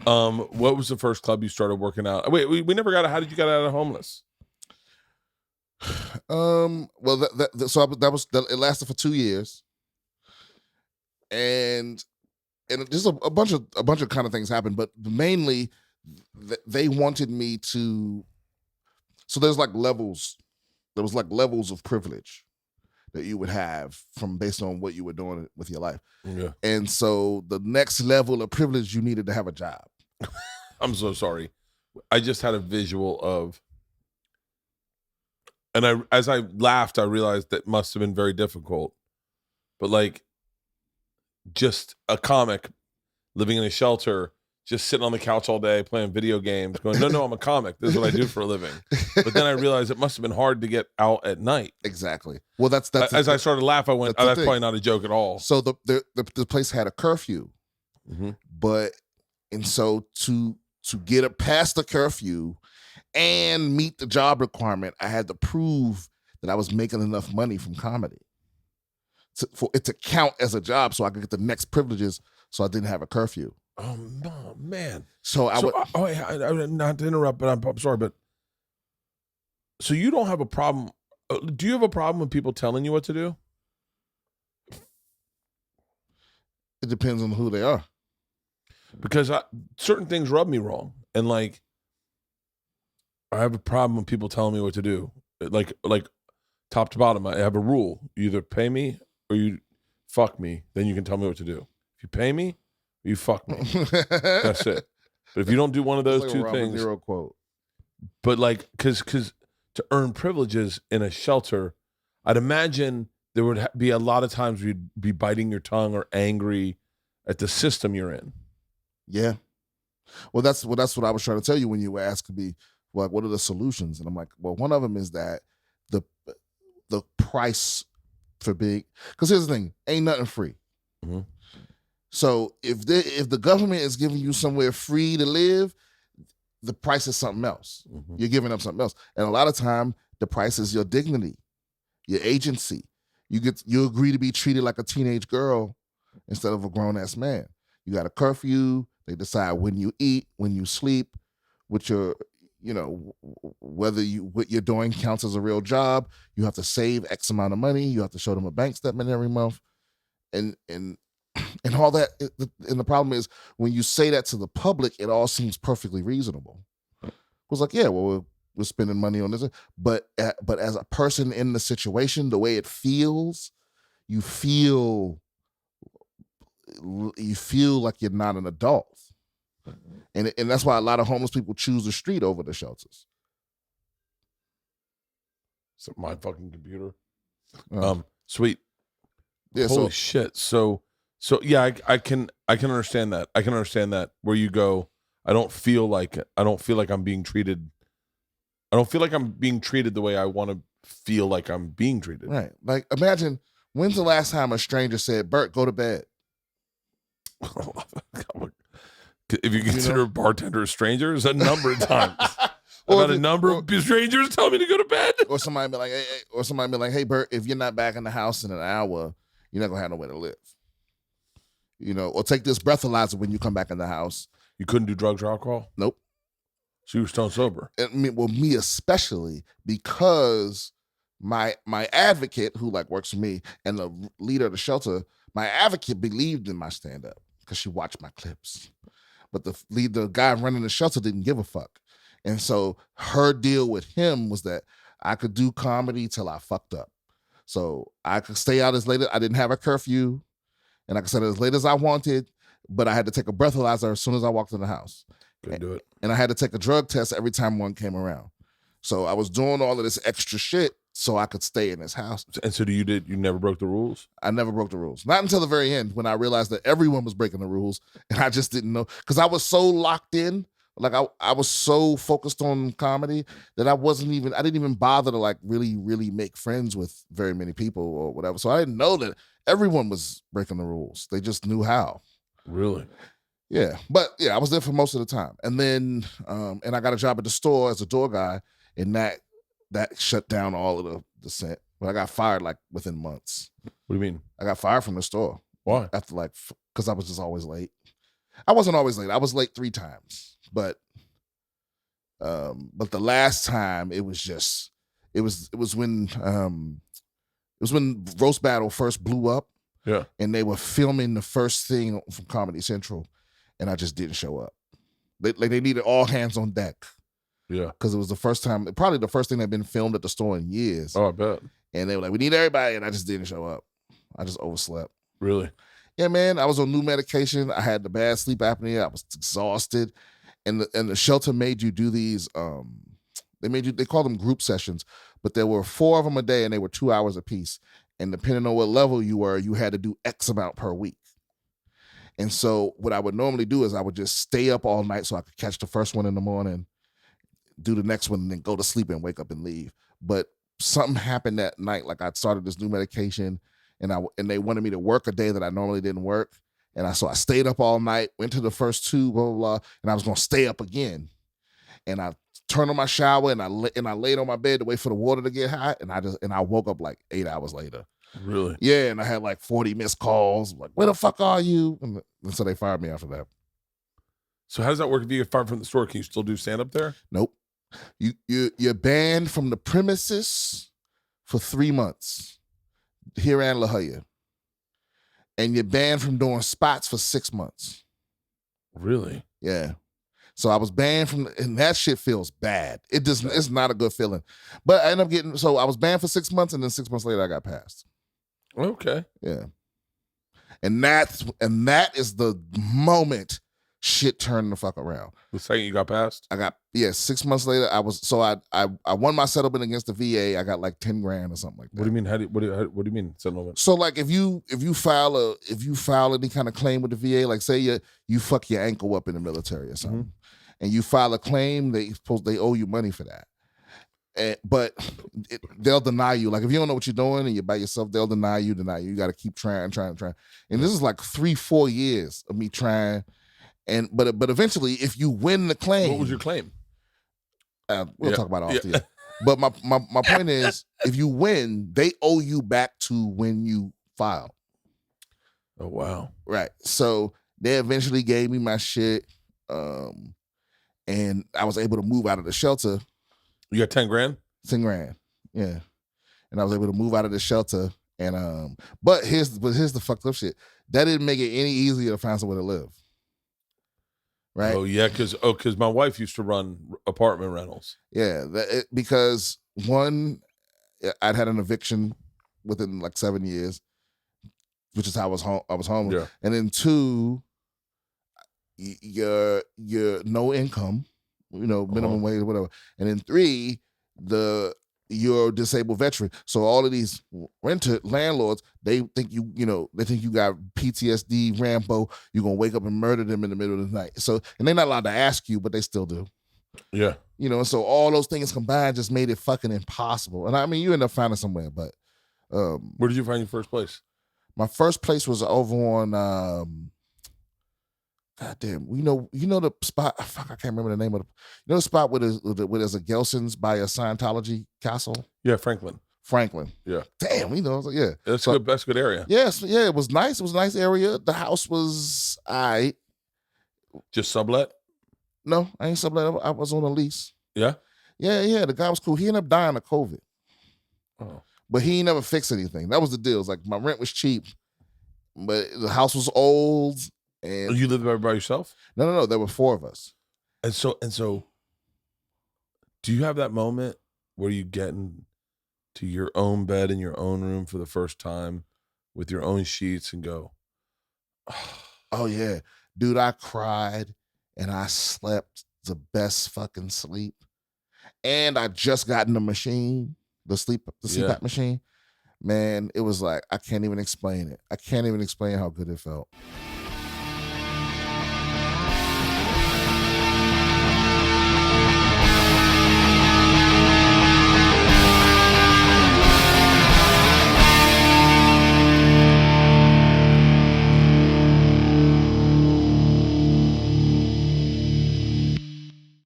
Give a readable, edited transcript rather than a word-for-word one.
What was the first club you started working out? Wait, we never got. How did you get out of homeless? Well, it lasted for 2 years, and just a bunch of kind of things happened, but mainly they wanted me to. So there's like levels. There was like levels of privilege that you would have from based on what you were doing with your life. Yeah. And so the next level of privilege, you needed to have a job. I'm so sorry. I just had a visual of, and as I laughed, I realized that must have been very difficult. But like, just a comic living in a shelter, just sitting on the couch all day playing video games, going, no, I'm a comic. This is what I do for a living. But then I realized it must have been hard to get out at night. Exactly. Well, that's as I started to laugh, I went, that's probably not a joke at all. So the place had a curfew, and so to get past the curfew and meet the job requirement, I had to prove that I was making enough money from comedy for it to count as a job, so I could get the next privileges. So I didn't have a curfew. Oh no, man! So I not to interrupt, but I'm sorry, but so you don't have a problem? Do you have a problem with people telling you what to do? It depends on who they are. Because certain things rub me wrong, and like I have a problem with people telling me what to do. Like top to bottom, I have a rule: you either pay me or you fuck me. Then you can tell me what to do. If you pay me, you fuck me. That's it. But if you don't do one of those two things, Zero quote. But like, because to earn privileges in a shelter, I'd imagine there would be a lot of times you'd be biting your tongue or angry at the system you're in. Yeah. Well, that's what I was trying to tell you when you were asking me, like, what are the solutions? And I'm like, well, one of them is that the price for being, because here's the thing, ain't nothing free. Mm-hmm. So if the government is giving you somewhere free to live, the price is something else. Mm-hmm. You're giving up something else. And a lot of time, the price is your dignity, your agency. You agree to be treated like a teenage girl instead of a grown-ass man. You got a curfew. They decide when you eat, when you sleep, what you're, whether what you're doing counts as a real job. You have to save X amount of money. You have to show them a bank statement every month. And all that. And the problem is when you say that to the public, it all seems perfectly reasonable. It was like, yeah, well, we're spending money on this. But as a person in the situation, the way it feels, you feel like you're not an adult. And that's why a lot of homeless people choose the street over the shelters. So my fucking computer. Sweet. Yeah. Holy shit. So yeah, I can understand that. I can understand that where you go, I don't feel like I'm being treated. I don't feel like I'm being treated the way I want to feel like I'm being treated. Right. Like, imagine, when's the last time a stranger said, Bert, go to bed? If you consider bartenders strangers, a number of times. I've had a number of strangers tell me to go to bed. Or somebody be like, hey, Bert, if you're not back in the house in an hour, you're not gonna have nowhere to live. Or take this breathalyzer when you come back in the house. You couldn't do drugs or alcohol? Nope. So you were stone sober? Me especially, because my advocate, who works for me, and the leader of the shelter, my advocate believed in my stand-up because she watched my clips. But the guy running the shelter didn't give a fuck. And so her deal with him was that I could do comedy till I fucked up. So I could stay out as late. I didn't have a curfew, and I could stay as late as I wanted, but I had to take a breathalyzer as soon as I walked in the house. Couldn't do it. And I had to take a drug test every time one came around. So I was doing all of this extra shit so I could stay in this house. And so you never broke the rules? I never broke the rules. Not until the very end, when I realized that everyone was breaking the rules, and I just didn't know. Because I was so locked in, I was so focused on comedy that I didn't even bother to really, really make friends with very many people or whatever. So I didn't know that everyone was breaking the rules. They just knew how. Really? Yeah. But yeah, I was there for most of the time. And then, and I got a job at the store as a door guy, and that shut down all of the scent. But I got fired within months. What do you mean? I got fired from the store. Why? After because I was just always late. I wasn't always late. I was late 3 times, but the last time it was when Roast Battle first blew up. Yeah. And they were filming the first thing from Comedy Central, and I just didn't show up. They needed all hands on deck. Yeah. Because it was the first time, probably the first thing that had been filmed at the store in years. Oh, I bet. And they were like, we need everybody, and I just didn't show up. I just overslept. Really? Yeah, man. I was on new medication. I had the bad sleep apnea. I was exhausted. And the shelter made you do these, they called them group sessions, but there were 4 of them a day, and they were 2 hours apiece. And depending on what level you were, you had to do X amount per week. And so what I would normally do is I would just stay up all night so I could catch the first one in the morning, do the next one, and then go to sleep and wake up and leave. But something happened that night. Like I started this new medication, and they wanted me to work a day that I normally didn't work. And so I stayed up all night, went to the first 2, blah, blah, blah, and I was going to stay up again. And I turned on my shower, and I laid on my bed to wait for the water to get hot, and I woke up like 8 hours later. Really? Yeah, and I had like 40 missed calls. Like, where the fuck are you? And so they fired me after that. So how does that work if you get fired from the store? Can you still do stand-up there? Nope. You're banned from the premises for 3 months here in La Jolla. And you're banned from doing spots for 6 months. Really? Yeah. So I was banned and that shit feels bad. It's not a good feeling. But I ended up so I was banned for 6 months, and then 6 months later I got passed. Okay. Yeah. And that is the moment shit turned the fuck around. The second you got passed? 6 months later, I won my settlement against the VA. I got like 10 grand or something like that. What do you mean? What do you mean settlement? So like if you file any kind of claim with the VA, like say you fuck your ankle up in the military or something, and you file a claim, they owe you money for that. But they'll deny you. Like if you don't know what you're doing and you're by yourself, they'll deny you. You got to keep trying. And this is like 3-4 years of me trying. But eventually, if you win the claim, what was your claim? We'll talk about it off the air. But my point is, if you win, they owe you back to when you filed. Oh wow! Right. So they eventually gave me my shit, and I was able to move out of the shelter. You got 10 grand? 10 grand. Yeah. And I was able to move out of the shelter. And but here's the fucked up shit. That didn't make it any easier to find somewhere to live. Right? Oh yeah, because my wife used to run apartment rentals. Yeah, because one, I'd had an eviction within like 7 years, which is how I was homeless. Yeah. And then 2, you're no income, minimum wage or whatever. And then 3, you're a disabled veteran. So all of these landlords, they think you got PTSD, Rambo. You're gonna wake up and murder them in the middle of the night. So, and they're not allowed to ask you, but they still do. Yeah. So all those things combined just made it fucking impossible. And I mean, you end up finding somewhere, but where did you find your first place? My first place was over on goddamn, the spot. Fuck, I can't remember the name of the spot where there's a Gelson's by a Scientology castle. Yeah, Franklin. Yeah. Damn, I was like, yeah. That's good. That's a good area. Yes, yeah, it was nice. It was a nice area. The house was aight. Just sublet? No, I ain't sublet. I was on a lease. Yeah? Yeah. The guy was cool. He ended up dying of COVID. Oh. But he ain't never fixed anything. That was the deal. It's like my rent was cheap, but the house was old. And you lived there by yourself? No. There were 4 of us. And so, do you have that moment where you get into your own bed in your own room for the first time with your own sheets and go, oh yeah, dude, I cried and I slept the best fucking sleep. And I just got in the machine, the CPAP machine. Man, it was like, I can't even explain it. I can't even explain how good it felt.